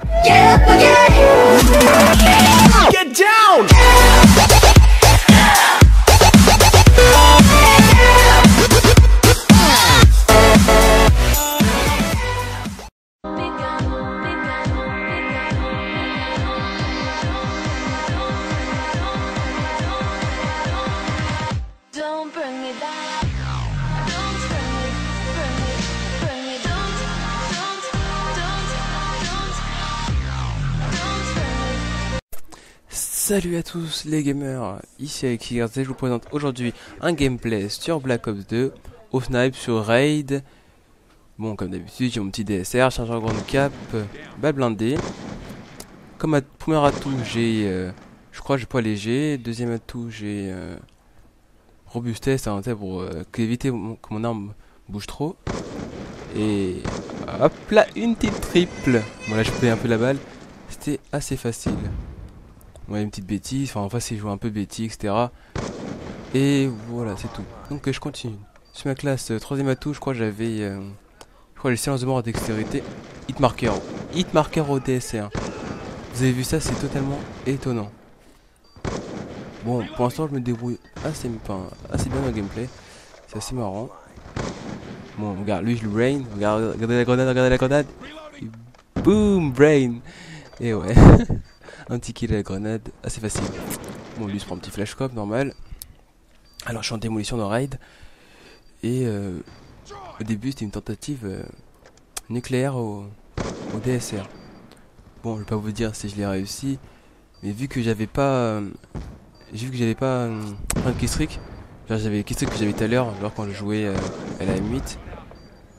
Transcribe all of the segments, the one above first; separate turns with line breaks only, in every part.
Get up again. Get down.
Don't bring me down. Don't bring me down.
Salut à tous les gamers, ici avec IRZ, je vous présente aujourd'hui un gameplay sur Black Ops 2 au snipe sur Raid. Bon, comme d'habitude, j'ai mon petit DSR, chargeur grande cap, balle blindée. Comme premier atout, j'ai, je crois, j'ai poids léger. Deuxième atout, j'ai robustesse, hein, pour éviter que mon arme bouge trop. Et hop là, une petite triple. Bon là, je plais un peu la balle, c'était assez facile. Ouais, une petite bêtise, enfin en face il joue un peu bêtise, etc. Et voilà, c'est tout. Donc je continue. Sur ma classe, troisième atout, je crois que j'avais... je crois les silences de mort à dextérité. Hitmarker. Hitmarker au DSR. Vous avez vu ça, c'est totalement étonnant. Bon, pour l'instant je me débrouille assez bien au gameplay. C'est assez marrant. Bon, regarde, lui je le brain. Regardez la grenade, regardez la grenade. Et boom, brain. Et ouais. Un petit kill à la grenade, assez facile. Bon, lui il se prend un petit flashcope, normal. Alors je suis en démolition de raid. Et au début c'était une tentative nucléaire au DSR. Bon, je vais pas vous dire si je l'ai réussi. Mais vu que j'avais pas... j'ai vu que j'avais pas plein de killstreak. J'avais les killstreak que j'avais tout à l'heure, genre quand je jouais à la M8.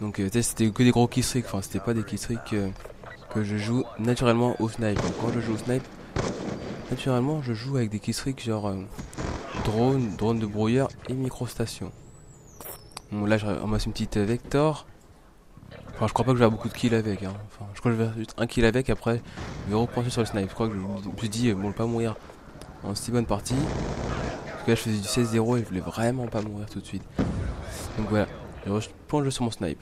Donc c'était que des gros killstreak, enfin c'était pas des killstreak que je joue naturellement au snipe. Donc quand je joue au snipe, naturellement je joue avec des killstreaks genre drone de brouilleur et microstation. Bon là je ramasse une petite Vector. Enfin je crois pas que je vais avoir beaucoup de kills avec, hein. Enfin je crois que je vais avoir juste un kill avec, après je vais repencher sur le snipe. Je crois que je me suis dit bon, pas mourir en si bonne partie. Parce que là je faisais du 16-0 et je voulais vraiment pas mourir tout de suite. Donc voilà, je replonge le jeu sur mon snipe.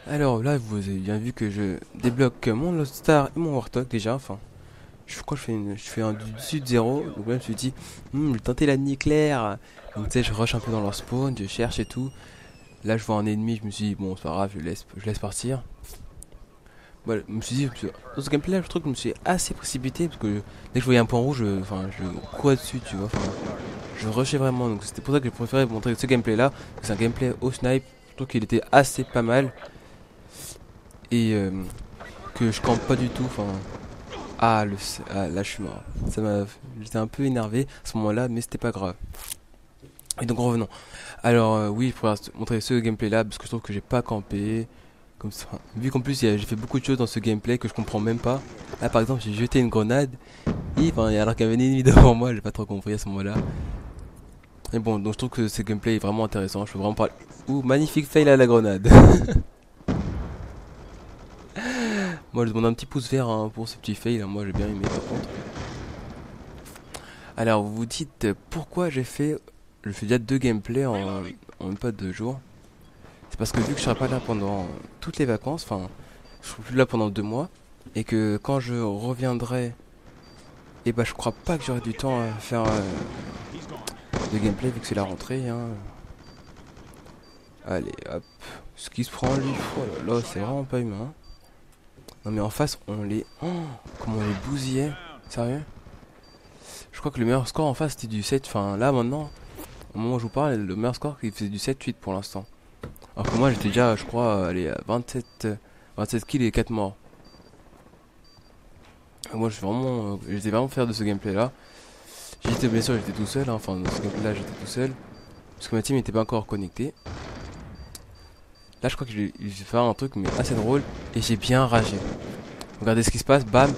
Alors là vous avez bien vu que je débloque mon Lost Star et mon Warthog déjà, enfin je crois que je fais un du dessus de 0, donc là je me suis dit je vais tenter la nucléaire. Donc tu sais je rush un peu dans leur spawn, je cherche et tout. Là je vois un ennemi, je me suis dit bon c'est pas grave, je laisse partir. Voilà, je me suis dit dans ce gameplay là je trouve que je me suis assez précipité parce que dès que je voyais un point rouge, je courais dessus, tu vois, je rushais vraiment, donc c'était pour ça que j'ai préféré vous montrer ce gameplay là. C'est un gameplay au snipe, je trouve qu'il était assez pas mal. Et que je campe pas du tout, enfin... là je suis mort. J'étais un peu énervé à ce moment là, mais c'était pas grave. Et donc revenons. Alors oui, je pourrais montrer ce gameplay là parce que je trouve que j'ai pas campé comme ça. Vu qu'en plus j'ai fait beaucoup de choses dans ce gameplay que je comprends même pas. Là par exemple j'ai jeté une grenade et alors qu'il y avait un ennemi devant moi, j'ai pas trop compris à ce moment là. Et bon, donc je trouve que ce gameplay est vraiment intéressant. Je peux vraiment parler. Ouh, magnifique fail à la grenade. Moi je demande un petit pouce vert, hein, pour ce petit fail, hein. Moi j'ai bien aimé par contre. Alors vous vous dites pourquoi je fais déjà 2 gameplays en même pas 2 jours. C'est parce que vu que je serai pas là pendant toutes les vacances, enfin je serai plus là pendant 2 mois. Et que quand je reviendrai, et bah je crois pas que j'aurai du temps à faire de gameplay vu que c'est la rentrée, hein. Allez hop, ce qui se prend lui, oh là là c'est vraiment pas humain. Non mais en face on les... Oh, comment on les bousillait. Sérieux? Je crois que le meilleur score en face c'était du 7. Enfin là maintenant, au moment où je vous parle, le meilleur score il faisait du 7-8 pour l'instant. Alors que moi j'étais déjà je crois allez, à 27 kills et 4 morts. Moi j'étais vraiment fier de ce gameplay là. J'étais bien sûr j'étais tout seul, hein. Enfin dans ce gameplay là j'étais tout seul. Parce que ma team n'était pas encore connectée. Là je crois que je vais faire un truc mais assez drôle. Et j'ai bien ragé. Regardez ce qui se passe, bam.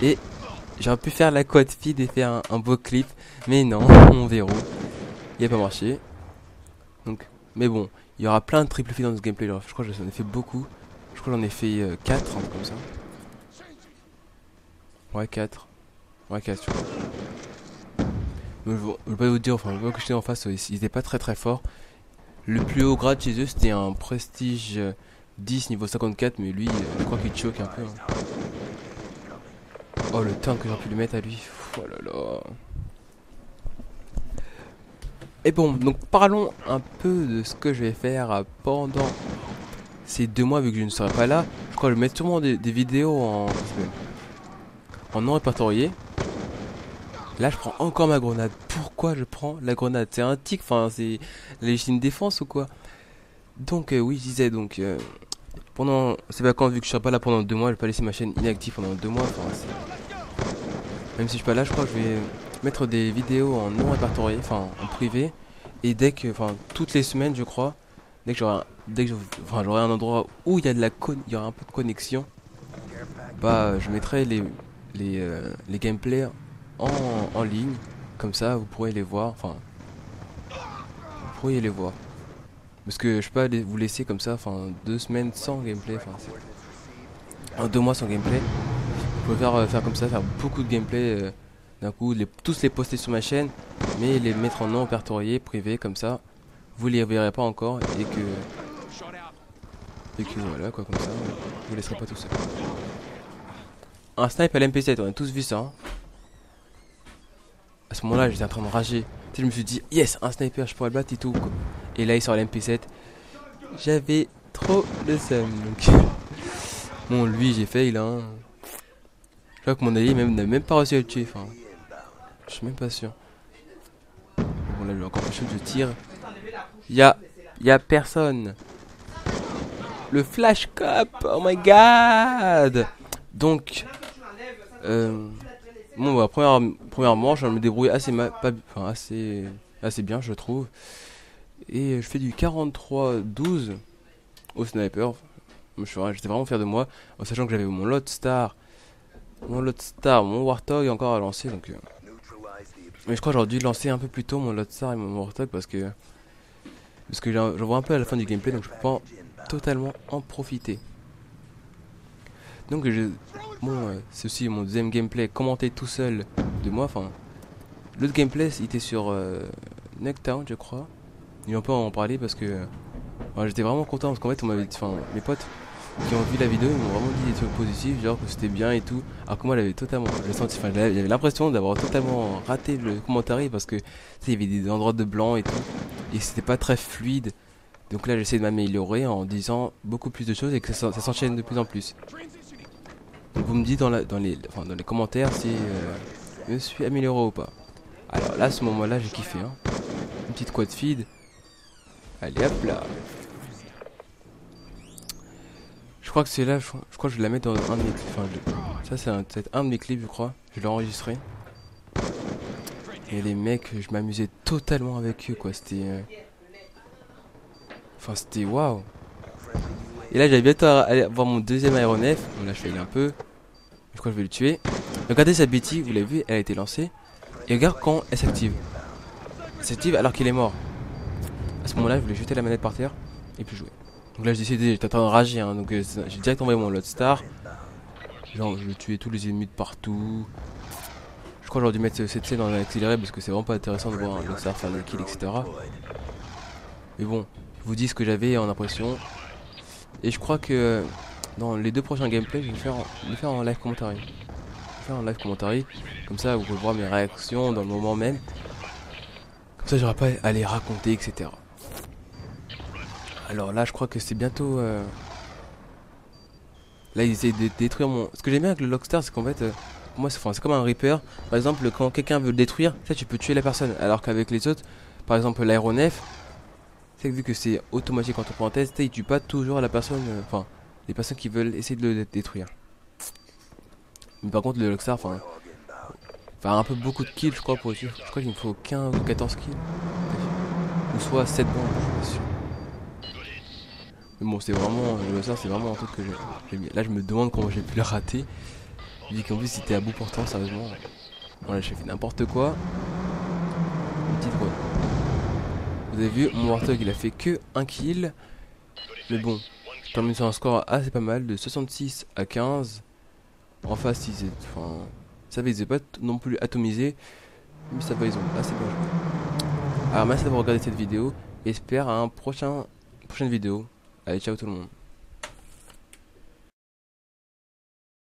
Et j'aurais pu faire la quad feed et faire un beau clip. Mais non, mon verrou il a pas marché. Donc, mais bon, il y aura plein de triple feed dans ce gameplay là. Je crois que j'en ai fait beaucoup. Je crois que j'en ai fait 4, un peu comme ça. Ouais 4. Ouais 4 je crois. Je vais pas vous dire, enfin le que j'étais en face, ils étaient pas très très forts. Le plus haut grade chez eux c'était un prestige 10 niveau 54, mais lui, je crois qu'il choque un peu. Hein. Oh, le temps que j'aurais pu lui mettre à lui. Oh là là. Et bon, donc parlons un peu de ce que je vais faire pendant ces 2 mois, vu que je ne serai pas là. Je crois que je vais mettre sûrement des vidéos en non répertorié. Là, je prends encore ma grenade. Pourquoi je prends la grenade? C'est un tic, enfin, c'est la légitime défense ou quoi? Donc, oui, je disais, donc, pendant ces vacances, vu que je serai pas là pendant 2 mois, je vais pas laisser ma chaîne inactive pendant 2 mois. Enfin, même si je suis pas là, je crois que je vais mettre des vidéos en non répertorié, enfin, en privé. Et dès que, enfin, toutes les semaines, je crois, dès que j'aurai un endroit où il y a il y aura un peu de connexion, bah, je mettrai les gameplays en ligne, comme ça vous pourrez les voir, enfin vous pourriez les voir, parce que je peux pas vous laisser comme ça, enfin 2 semaines sans gameplay, enfin c'est 2 mois sans gameplay. Je peux faire comme ça, faire beaucoup de gameplay d'un coup, tous les poster sur ma chaîne, mais les mettre en non répertorié, privé, comme ça vous les verrez pas encore et que voilà quoi, comme ça vous laisserez pas tout seul. Un snipe à l'MP7, on a tous vu ça hein. À ce moment-là, j'étais en train de rager. Tu sais, je me suis dit, yes, un sniper, je pourrais le battre et tout. Quoi. Et là, il sort l'MP7. J'avais trop le seum. Donc, bon, lui, j'ai fail. Hein. Je crois que mon allié n'a même pas réussi à le tuer. Enfin, je suis même pas sûr. Bon, là, j'ai encore quelque chose de tir. Y a personne. Le flash cop. Oh my god. Donc, bon bah première manche, je me débrouille assez assez bien je trouve. Et je fais du 43-12 au sniper. J'étais vraiment fier de moi, en sachant que j'avais mon Loadstar, mon Warthog encore à lancer. Donc, mais je crois que j'aurais dû lancer un peu plus tôt mon Loadstar et mon Warthog parce que j'en vois un peu à la fin du gameplay, donc je peux pas totalement en profiter. Donc bon, c'est aussi mon deuxième gameplay commenté tout seul de moi. Enfin, l'autre gameplay il était sur Necktown je crois. Ils n'ont pas en parler parce que j'étais vraiment content parce qu'en fait mes potes qui ont vu la vidéo ils m'ont vraiment dit des trucs positifs, genre que c'était bien et tout. Alors que moi j'avais j'avais l'impression d'avoir totalement raté le commentaire parce que il y avait des endroits de blanc et tout et c'était pas très fluide. Donc là j'essaie de m'améliorer en disant beaucoup plus de choses et que ça s'enchaîne de plus en plus. Donc vous me dites dans les commentaires si je me suis amélioré ou pas. Alors là à ce moment là j'ai kiffé hein. Une petite quad feed. Allez hop là. Je crois que c'est là, je crois que je vais la mettre dans un de mes clips. Ça c'est peut-être un de mes clips je crois. Je l'ai enregistré. Et les mecs je m'amusais totalement avec eux quoi. C'était c'était waouh. Et là j'allais bientôt aller voir mon deuxième aéronef. Bon là je fais un peu. Je crois que je vais le tuer. Regardez sa bêtise, vous l'avez vu, elle a été lancée. Et regarde quand elle s'active. Elle s'active alors qu'il est mort. À ce moment là je voulais jeter la manette par terre et puis jouer. Donc là j'ai décidé, j'étais en train de rager hein, donc j'ai direct envoyé mon Loadstar. Genre je tuais tous les ennemis de partout. Je crois que j'aurais dû mettre cette scène en accéléré parce que c'est vraiment pas intéressant de voir un Loadstar faire des kills etc. Mais bon, je vous dis ce que j'avais en impression. Et je crois que dans les 2 prochains gameplays, je vais le faire en live commentary. Comme ça, vous pouvez voir mes réactions dans le moment même. Comme ça, j'aurai pas à les raconter, etc. Alors là, je crois que c'est bientôt... Là, ils essaient de détruire mon... Ce que j'aime bien avec le Loadstar, c'est qu'en fait... pour moi, c'est comme un Reaper. Par exemple, quand quelqu'un veut le détruire, ça, tu peux tuer la personne. Alors qu'avec les autres, par exemple, l'aéronef... C'est que vu que c'est automatique entre parenthèses, il tue pas toujours la personne, les personnes qui veulent essayer de le détruire. Mais par contre le Loadstar, un peu beaucoup de kills je crois pour tuer. Je crois qu'il me faut 15 ou 14 kills. Ou soit 7 bombes, je suis pas sûr. Mais bon c'est vraiment, le Loadstar c'est vraiment un truc que j'aime bien. Là je me demande comment j'ai pu le rater. Vu qu'en plus c'était à bout portant sérieusement. Voilà j'ai fait n'importe quoi. Une petite quoi. Vous avez vu, mon Warthog il a fait que 1 kill. Mais bon, je termine sur un score assez pas mal de 66 à 15. En face, ça va, ils étaient pas non plus atomisés. Mais ça va, ils ont assez bien joué. Alors merci d'avoir regardé cette vidéo. Et j'espère à une prochaine vidéo. Allez, ciao tout le monde.